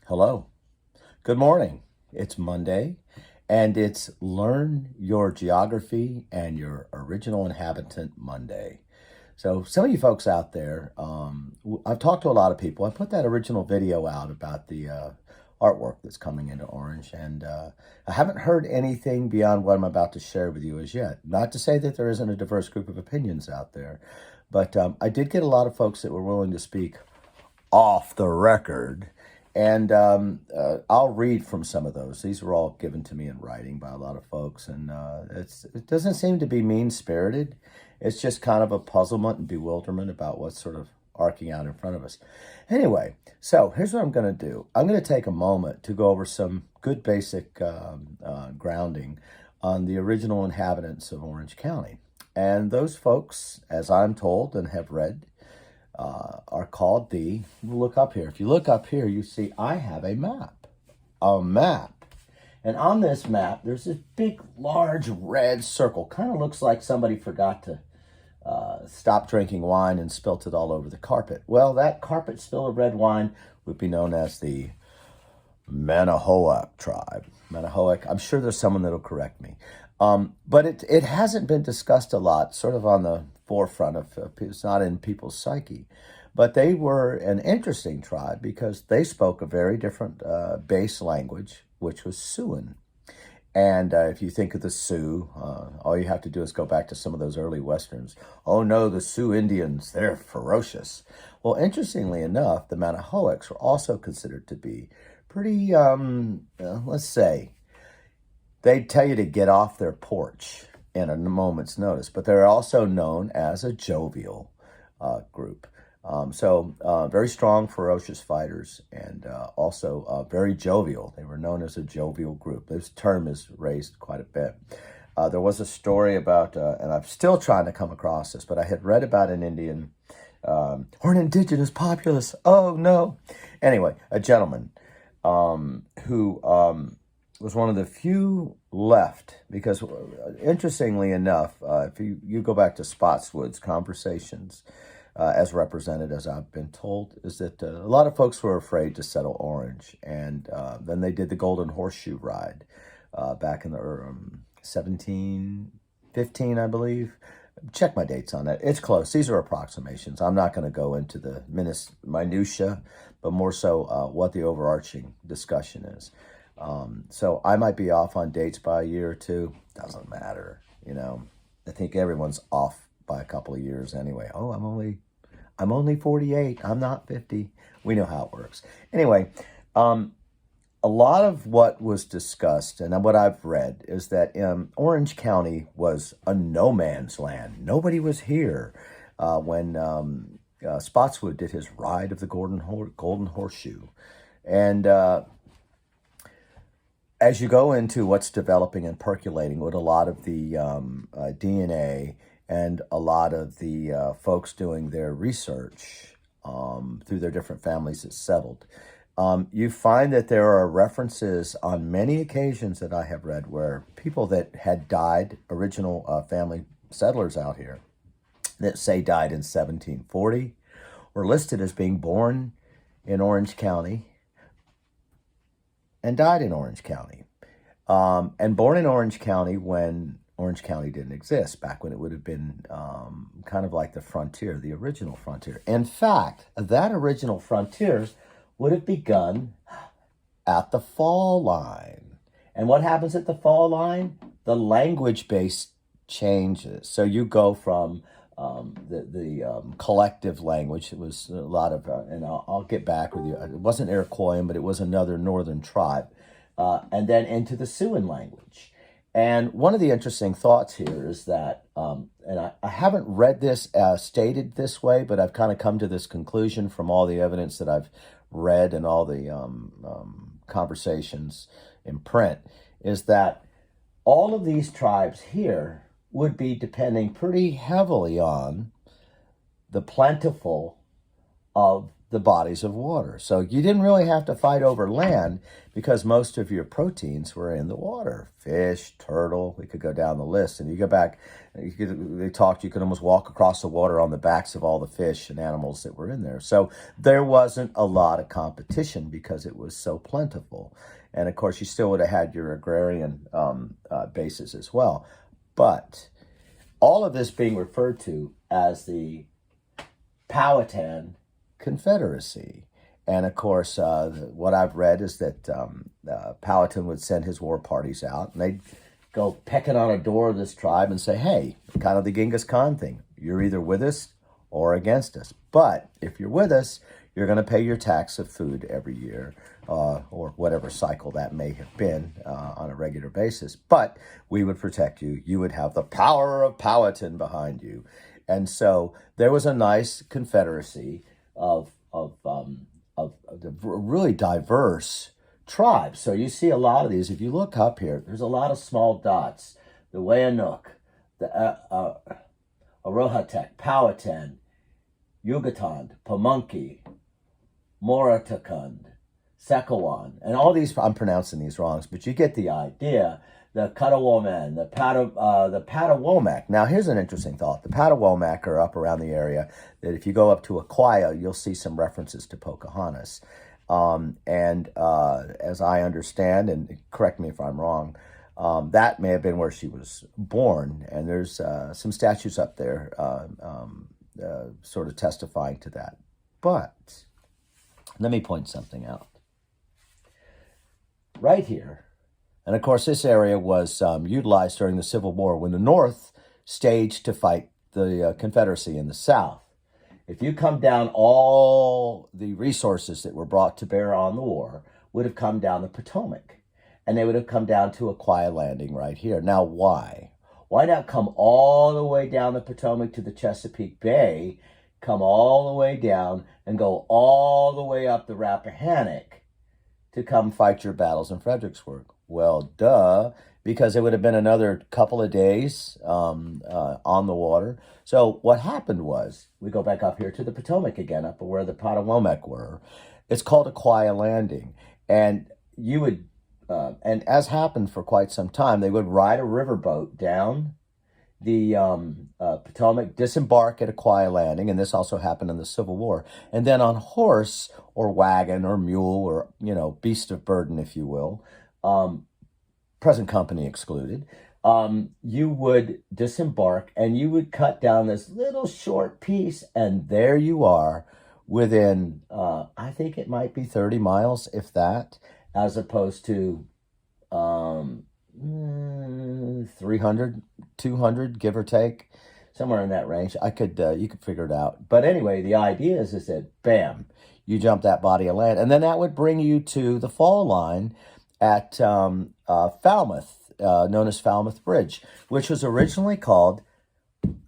Hello. Good morning. It's Monday, and it's Learn Your Geography and Your Original Inhabitant Monday. So some of you folks out there, I've talked to a lot of people. I put that original video out about the artwork that's coming into Orange, and I haven't heard anything beyond what I'm about to share with you as yet. Not to say that there isn't a diverse group of opinions out there, but I did get a lot of folks that were willing to speak off the record. And I'll read from some of those. These were all given to me in writing by a lot of folks. And it doesn't seem to be mean-spirited. It's just kind of a puzzlement and bewilderment about what's sort of arcing out in front of us. Anyway, so here's what I'm going to do. I'm going to take a moment to go over some good basic grounding on the original inhabitants of Orange County. And those folks, as I'm told and have read, are called look up here. If you look up here, you see I have a map. And on this map, there's this big, large red circle. Kind of looks like somebody forgot to stop drinking wine and spilt it all over the carpet. Well, that carpet spill of red wine would be known as the Manahoac tribe. Manahoac, I'm sure there's someone that'll correct me. But it hasn't been discussed a lot, sort of on the forefront of it's not in people's psyche. But they were an interesting tribe because they spoke a very different base language, which was Siouan. And if you think of the Sioux, all you have to do is go back to some of those early Westerns. Oh no, the Sioux Indians, they're ferocious. Well, interestingly enough, the Manahoacs were also considered to be pretty, let's say, they'd tell you to get off their porch in a moment's notice, but they're also known as a jovial group. Very strong, ferocious fighters, and also very jovial. They were known as a jovial group. This term is raised quite a bit. There was a story about, and I'm still trying to come across this, but I had read about an Indian or an indigenous populace. Oh no! Anyway, a gentleman who was one of the few left, because interestingly enough, if you go back to Spotswood's conversations, as represented, as I've been told, is that a lot of folks were afraid to settle Orange, and then they did the Golden Horseshoe ride back in the 1715, I believe. Check my dates on that. It's close. These are approximations. I'm not going to go into the minutia, but more so what the overarching discussion is. So I might be off on dates by a year or two. Doesn't matter. I think everyone's off by a couple of years anyway. Oh, I'm only 48. I'm not 50. We know how it works. Anyway, a lot of what was discussed and what I've read is that Orange County was a no man's land. Nobody was here when Spotswood did his ride of the Golden Horseshoe. And as you go into what's developing and percolating with a lot of the DNA and a lot of the folks doing their research through their different families that settled, you find that there are references on many occasions that I have read where people that had died, original family settlers out here, that say died in 1740, were listed as being born in Orange County and died in Orange County. And born in Orange County when Orange County didn't exist, back when it would have been kind of like the frontier, the original frontier. In fact, that original frontier would have begun at the fall line. And what happens at the fall line? The language base changes. So you go from the collective language. It was a lot of, and I'll get back with you. It wasn't Iroquois, but it was another northern tribe. And then into the Siouan language. And one of the interesting thoughts here is that, and I haven't read this stated this way, but I've kind of come to this conclusion from all the evidence that I've read and all the conversations in print, is that all of these tribes here would be depending pretty heavily on the plentiful of the bodies of water. So you didn't really have to fight over land because most of your proteins were in the water. Fish, turtle, we could go down the list. And you go back, they talked, you could almost walk across the water on the backs of all the fish and animals that were in there. So there wasn't a lot of competition because it was so plentiful. And of course, you still would have had your agrarian bases as well. But all of this being referred to as the Powhatan Confederacy. And of course, what I've read is that Powhatan would send his war parties out and they'd go pecking on a door of this tribe and say, hey, kind of the Genghis Khan thing. You're either with us or against us. But if you're with us, you're going to pay your tax of food every year or whatever cycle that may have been on a regular basis. But we would protect you. You would have the power of Powhatan behind you. And so there was a nice confederacy of the really diverse tribes. So you see a lot of these. If you look up here, there's a lot of small dots. The Wayanook, the Arohatek, Powhatan, Yugatand, Pamunkey, Moratakund, Sekawan, and all these, I'm pronouncing these wrong, but you get the idea. The Cuttawoman, the Patawomac. Now, here's an interesting thought. The Patawomac are up around the area that if you go up to Aquia, you'll see some references to Pocahontas. As I understand, and correct me if I'm wrong, that may have been where she was born. And there's some statues up there sort of testifying to that. But let me point something out. Right here, and of course, this area was utilized during the Civil War when the North staged to fight the Confederacy in the South. If you come down, all the resources that were brought to bear on the war would have come down the Potomac. And they would have come down to Aquia Landing right here. Now, why? Why not come all the way down the Potomac to the Chesapeake Bay, come all the way down, and go all the way up the Rappahannock to come fight your battles in Fredericksburg? Well, duh, because it would have been another couple of days on the water. So what happened was, we go back up here to the Potomac again, up where the Patawomac were. It's called Aquia Landing. And you would, and as happened for quite some time, they would ride a riverboat down the Potomac, disembark at Aquia Landing, and this also happened in the Civil War, and then on horse or wagon or mule or, beast of burden, if you will, present company excluded, you would disembark and you would cut down this little short piece, and there you are within, I think it might be 30 miles, if that, as opposed to 300, 200, give or take, somewhere in that range. You could figure it out. But anyway, the idea is that, bam, you jump that body of land, and then that would bring you to the fall line at Falmouth, known as Falmouth Bridge, which was originally called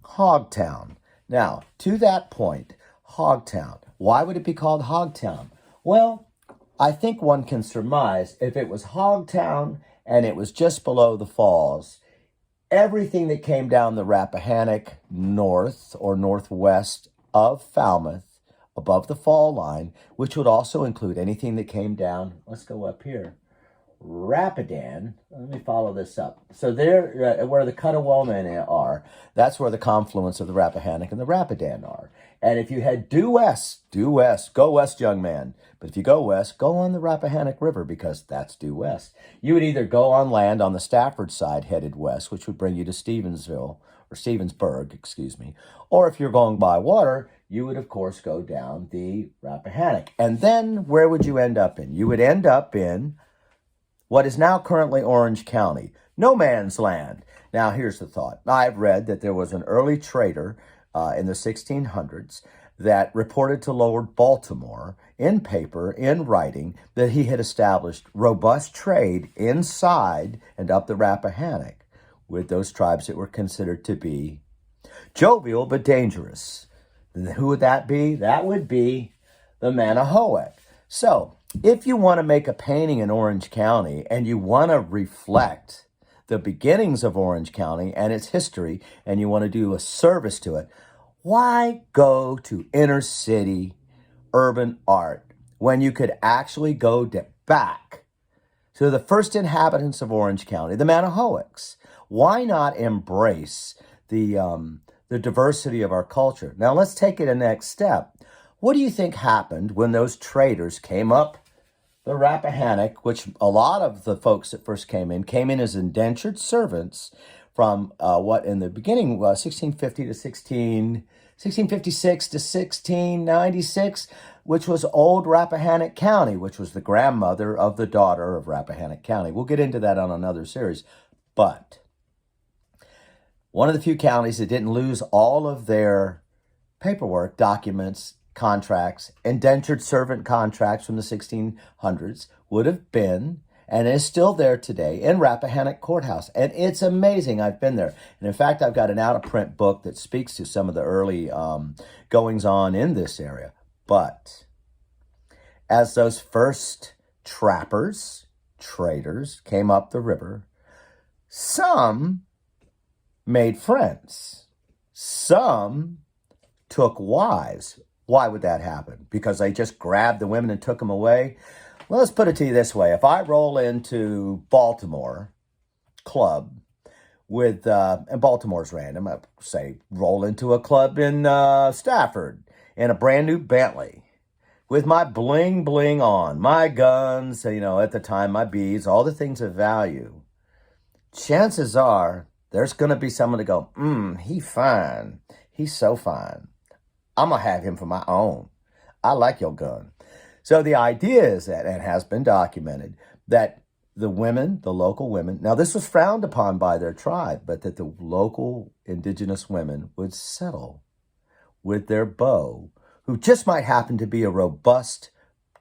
Hogtown. Now, to that point, Hogtown. Why would it be called Hogtown? Well, I think one can surmise if it was Hogtown and it was just below the falls, everything that came down the Rappahannock north or northwest of Falmouth above the fall line, which would also include anything that came down, let's go up here, Rapidan. Let me follow this up. So there, where the Cuttawoman are, that's where the confluence of the Rappahannock and the Rapidan are. And if you head due west, go west, young man. But if you go west, go on the Rappahannock River, because that's due west. You would either go on land on the Stafford side headed west, which would bring you to Stevensburg, or if you're going by water, you would of course go down the Rappahannock. And then where would you end up in? You would end up in what is now currently Orange County, no man's land. Now, here's the thought. I've read that there was an early trader in the 1600s that reported to Lord Baltimore in paper, in writing, that he had established robust trade inside and up the Rappahannock with those tribes that were considered to be jovial but dangerous. And who would that be? That would be the Manahoac. So, if you want to make a painting in Orange County and you want to reflect the beginnings of Orange County and its history, and you want to do a service to it, why go to inner city urban art when you could actually go back to the first inhabitants of Orange County, the Manahoics? Why not embrace the diversity of our culture? Now let's take it a next step. What do you think happened when those traders came up the Rappahannock, which a lot of the folks that first came in as indentured servants from what in the beginning was 1650 to 1656 to 1696, which was old Rappahannock County, which was the grandmother of the daughter of Rappahannock County. We'll get into that on another series. But one of the few counties that didn't lose all of their paperwork, documents, contracts, indentured servant contracts from the 1600s would have been, and is still there today, in Rappahannock Courthouse. And it's amazing. I've been there. And in fact, I've got an out-of-print book that speaks to some of the early goings-on in this area. But as those first trappers, traders, came up the river, some made friends. Some took wives. Why would that happen? Because they just grabbed the women and took them away? Well, let's put it to you this way. If I roll into Baltimore club with, and Baltimore's random, I say roll into a club in Stafford in a brand new Bentley with my bling bling on, my guns, at the time, my beads, all the things of value, chances are there's going to be someone to go, he fine. He's so fine. I'm going to have him for my own. I like your gun. So the idea is that, and has been documented, that the women, the local women, now this was frowned upon by their tribe, but that the local indigenous women would settle with their beau, who just might happen to be a robust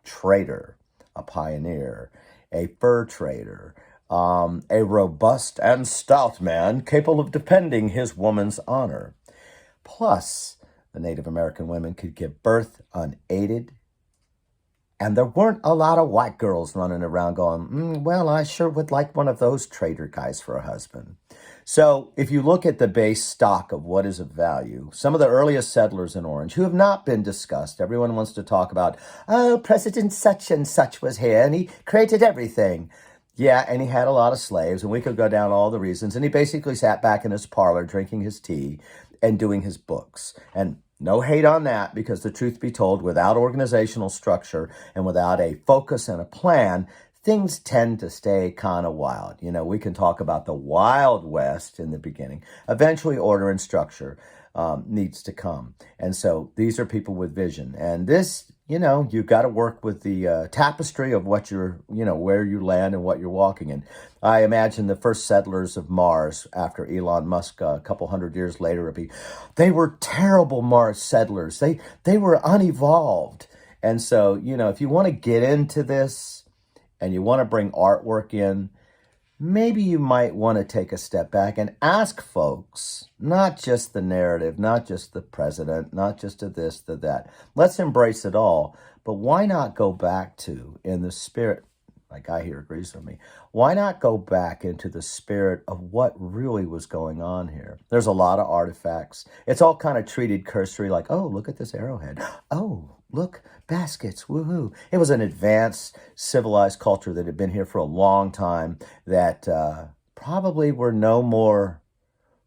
trader, a pioneer, a fur trader, a robust and stout man capable of defending his woman's honor. Plus, the Native American women could give birth unaided. And there weren't a lot of white girls running around going, well, I sure would like one of those trader guys for a husband. So if you look at the base stock of what is of value, some of the earliest settlers in Orange who have not been discussed, everyone wants to talk about, President such and such was here and he created everything. Yeah, and he had a lot of slaves, and we could go down all the reasons. And he basically sat back in his parlor drinking his tea and doing his books. And no hate on that, because the truth be told, without organizational structure and without a focus and a plan, things tend to stay kind of wild. We can talk about the Wild West in the beginning. Eventually, order and structure needs to come. And so these are people with vision. And this, you've got to work with the tapestry of what you're, where you land and what you're walking in. I imagine the first settlers of Mars after Elon Musk a couple hundred years later, they were terrible Mars settlers. They were unevolved. And so, if you want to get into this and you want to bring artwork in, maybe you might want to take a step back and ask folks, not just the narrative, not just the president, not just to this, to that. Let's embrace it all. But why not go back to, in the spirit, my guy here agrees with me, why not go back into the spirit of what really was going on here? There's a lot of artifacts. It's all kind of treated cursory, like, oh, look at this arrowhead. Oh, look, baskets, woohoo. It was an advanced, civilized culture that had been here for a long time that probably were no more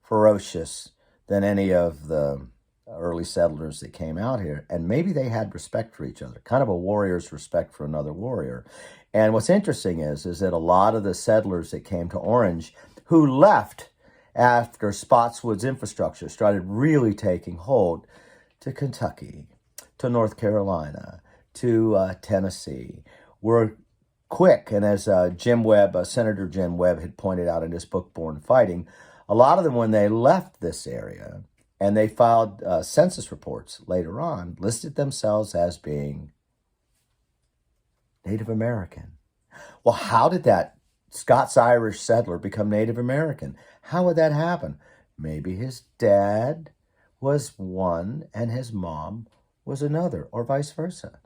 ferocious than any of the early settlers that came out here. And maybe they had respect for each other, kind of a warrior's respect for another warrior. And what's interesting is that a lot of the settlers that came to Orange who left after Spotswood's infrastructure started really taking hold to Kentucky, to North Carolina, to Tennessee, were quick. And as Jim Webb, Senator Jim Webb had pointed out in his book, Born Fighting, a lot of them, when they left this area and they filed census reports later on, listed themselves as being Native American. Well, how did that Scots-Irish settler become Native American? How would that happen? Maybe his dad was one and his mom was another, or vice versa.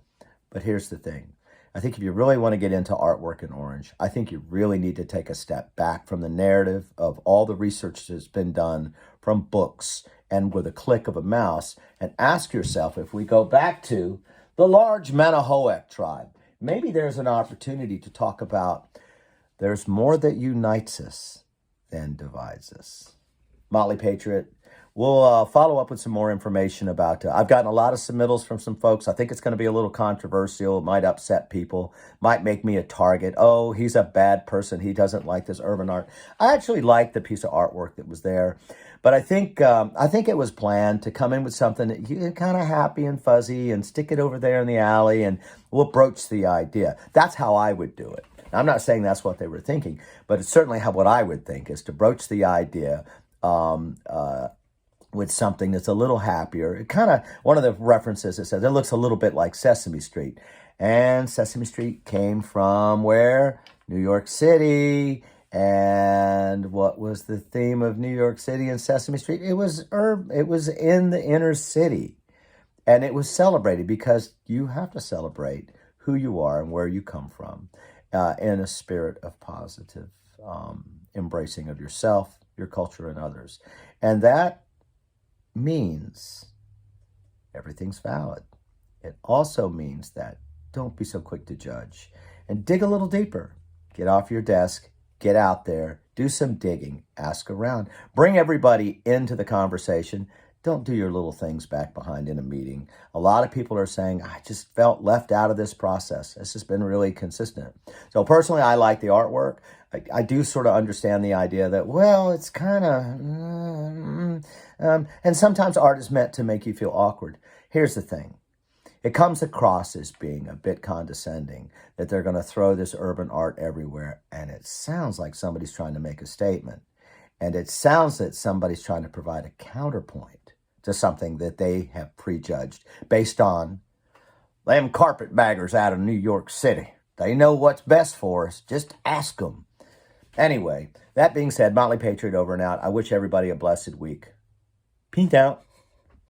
But here's the thing. I think if you really want to get into artwork in Orange, I think you really need to take a step back from the narrative of all the research that's been done from books and with a click of a mouse, and ask yourself, if we go back to The large Manahoac tribe. Maybe there's an opportunity to talk about there's more that unites us than divides us. Motley Patriot. We'll follow up with some more information about. I've gotten a lot of submittals from some folks. I think it's going to be a little controversial. It might upset people. Might make me a target. Oh, he's a bad person. He doesn't like this urban art. I actually liked the piece of artwork that was there, but I think it was planned to come in with something that you kind of happy and fuzzy and stick it over there in the alley, and we'll broach the idea. That's how I would do it. I'm not saying that's what they were thinking, but it's certainly what I would think is to broach the idea. With something that's a little happier. It kind of, one of the references, it says, it looks a little bit like Sesame Street. And Sesame Street came from where? New York City. And what was the theme of New York City and Sesame Street? It was in the inner city. And it was celebrated because you have to celebrate who you are and where you come from in a spirit of positive embracing of yourself, your culture, and others. And that means everything's valid. It also means that don't be so quick to judge and dig a little deeper. Get off your desk, get out there, do some digging, ask around, bring everybody into the conversation. Don't do your little things back behind in a meeting. A lot of people are saying, I just felt left out of this process. This has been really consistent. So personally, I like the artwork. I do sort of understand the idea that, well, it's kind of, and sometimes art is meant to make you feel awkward. Here's the thing. It comes across as being a bit condescending that they're going to throw this urban art everywhere. And it sounds like somebody's trying to make a statement. And it sounds that somebody's trying to provide a counterpoint to something that they have prejudged based on them carpetbaggers out of New York City. They know what's best for us. Just ask them. Anyway, that being said, Motley Patriot over and out. I wish everybody a blessed week. Peace out.